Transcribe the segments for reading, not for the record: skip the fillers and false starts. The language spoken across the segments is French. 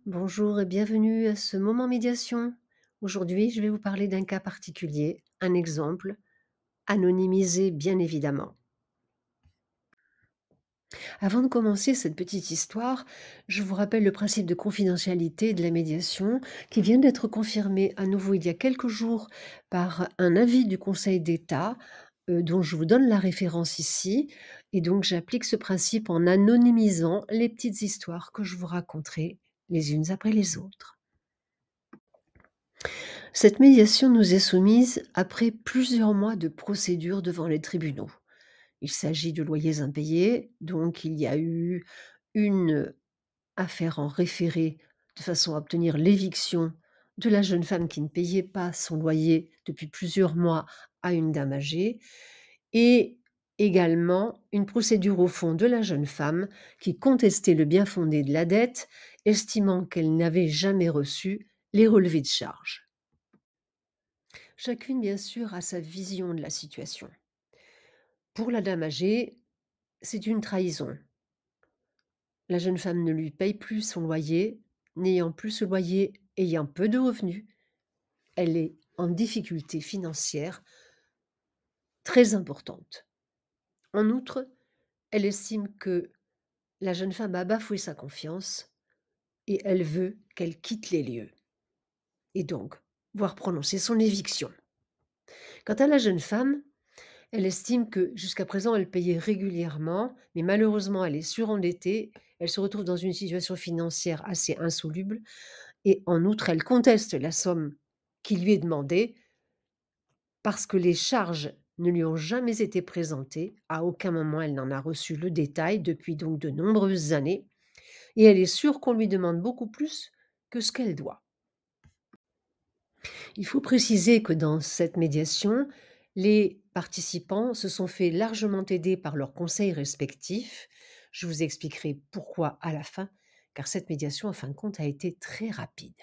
Bonjour et bienvenue à ce moment médiation. Aujourd'hui, je vais vous parler d'un cas particulier, un exemple, anonymisé bien évidemment. Avant de commencer cette petite histoire, je vous rappelle le principe de confidentialité de la médiation qui vient d'être confirmé à nouveau il y a quelques jours par un avis du Conseil d'État dont je vous donne la référence ici. Et donc j'applique ce principe en anonymisant les petites histoires que je vous raconterai les unes après les autres. Cette médiation nous est soumise après plusieurs mois de procédure devant les tribunaux. Il s'agit de loyers impayés, donc il y a eu une affaire en référé de façon à obtenir l'éviction de la jeune femme qui ne payait pas son loyer depuis plusieurs mois à une dame âgée et également une procédure au fond de la jeune femme qui contestait le bien-fondé de la dette, estimant qu'elle n'avait jamais reçu les relevés de charges. Chacune, bien sûr, a sa vision de la situation. Pour la dame âgée, c'est une trahison. La jeune femme ne lui paye plus son loyer, n'ayant plus ce loyer, ayant peu de revenus. Elle est en difficulté financière très importante. En outre, elle estime que la jeune femme a bafoué sa confiance et elle veut qu'elle quitte les lieux et donc voir prononcer son éviction. Quant à la jeune femme, elle estime que jusqu'à présent, elle payait régulièrement, mais malheureusement, elle est surendettée. Elle se retrouve dans une situation financière assez insoluble et en outre, elle conteste la somme qui lui est demandée parce que les charges ne lui ont jamais été présentées. À aucun moment, elle n'en a reçu le détail depuis donc de nombreuses années et elle est sûre qu'on lui demande beaucoup plus que ce qu'elle doit. Il faut préciser que dans cette médiation, les participants se sont fait largement aider par leurs conseils respectifs. Je vous expliquerai pourquoi à la fin, car cette médiation, en fin de compte, a été très rapide.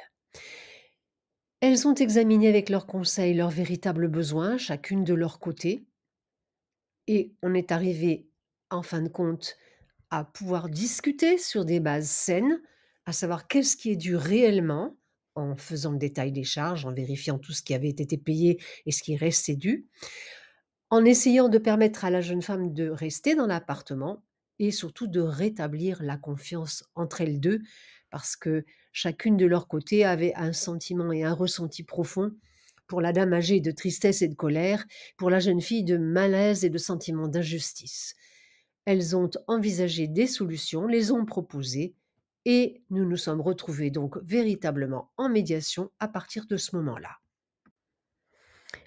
Elles ont examiné avec leurs conseils leurs véritables besoins, chacune de leur côté, et on est arrivé, en fin de compte, à pouvoir discuter sur des bases saines, à savoir qu'est-ce qui est dû réellement, en faisant le détail des charges, en vérifiant tout ce qui avait été payé et ce qui restait dû, en essayant de permettre à la jeune femme de rester dans l'appartement et surtout de rétablir la confiance entre elles deux, parce que chacune de leur côté avait un sentiment et un ressenti profond. Pour la dame âgée de tristesse et de colère, pour la jeune fille de malaise et de sentiment d'injustice. Elles ont envisagé des solutions, les ont proposées et nous nous sommes retrouvés donc véritablement en médiation à partir de ce moment-là.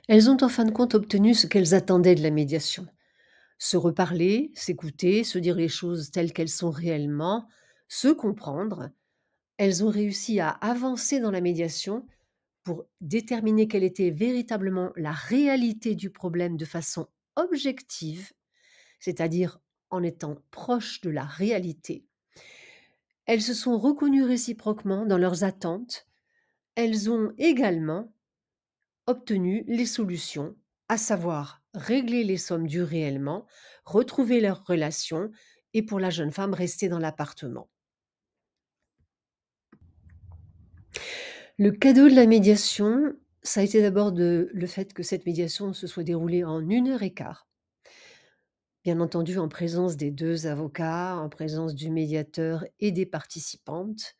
Elles ont en fin de compte obtenu ce qu'elles attendaient de la médiation. Se reparler, s'écouter, se dire les choses telles qu'elles sont réellement, se comprendre. Elles ont réussi à avancer dans la médiation pour déterminer quelle était véritablement la réalité du problème de façon objective, c'est-à-dire en étant proche de la réalité. Elles se sont reconnues réciproquement dans leurs attentes. Elles ont également obtenu les solutions, à savoir régler les sommes dues réellement, retrouver leur relation et pour la jeune femme rester dans l'appartement. Le cadeau de la médiation, ça a été d'abord le fait que cette médiation se soit déroulée en 1 heure et quart. Bien entendu en présence des 2 avocats, en présence du médiateur et des participantes.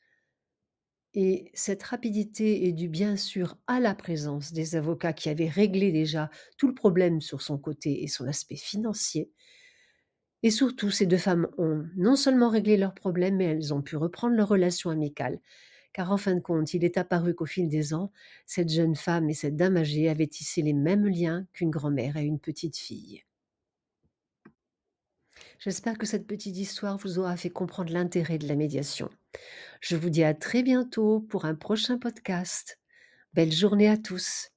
Et cette rapidité est due bien sûr à la présence des avocats qui avaient réglé déjà tout le problème sur son côté et son aspect financier. Et surtout, ces 2 femmes ont non seulement réglé leurs problèmes, mais elles ont pu reprendre leur relation amicale. Car en fin de compte, il est apparu qu'au fil des ans, cette jeune femme et cette dame âgée avaient tissé les mêmes liens qu'une grand-mère et une petite fille. J'espère que cette petite histoire vous aura fait comprendre l'intérêt de la médiation. Je vous dis à très bientôt pour un prochain podcast. Belle journée à tous.